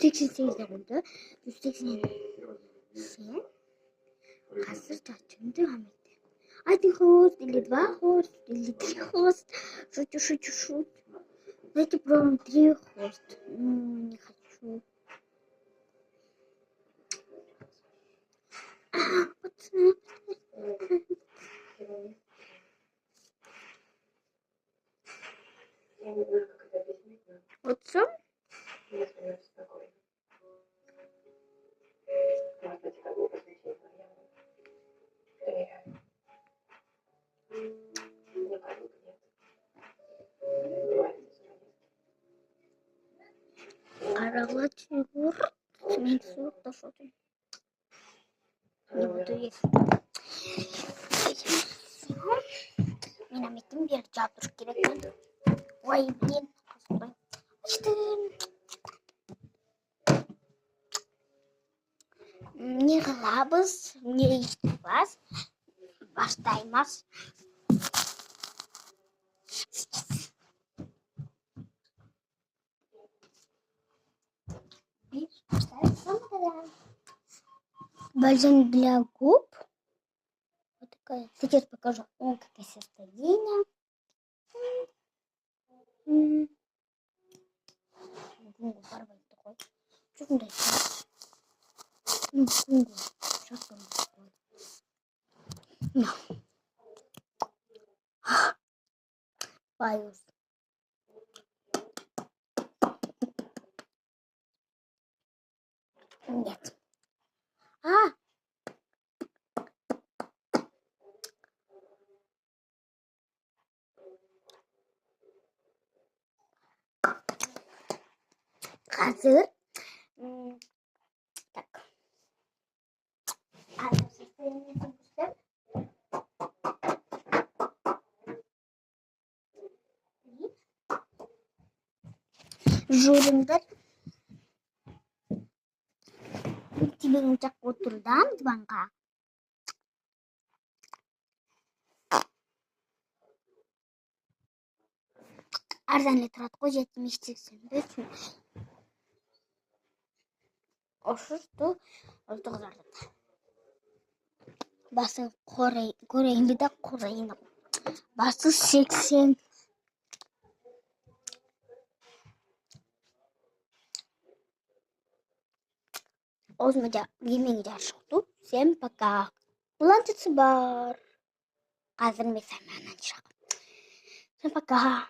Section C загунд section C хасарч очиндөө хамаатай. Один хост или два хост или три хост. Шут. Дайте пробуем 3 хост. Не хочу. Вот все. Каравач Егор. Мен суық ташуды. Не буду есть. Мен амитим бер жабыр керек болды. Ой, блин. Не ғыламыз, не иштебіз. Баштаймыз. Бальзам для губ. Вот такая. Сейчас покажу, какое состояние. Губу порвать такой. Что он дальше? Губу. Сейчас он такой. Паюс. Нет. Hazır. Так. Состояние запустим. Журиндар. Тебе уцак отырдан диванға. Арзан тұрады ғой 75-80. Ошырды ұлдығыларды. Басы көрейінді да көрейінді. Басы 80. Озмада емеңді ашықту. Всем пока. Бұлантысы бар. Қазір мен сәмәнан шағым. Всем пока.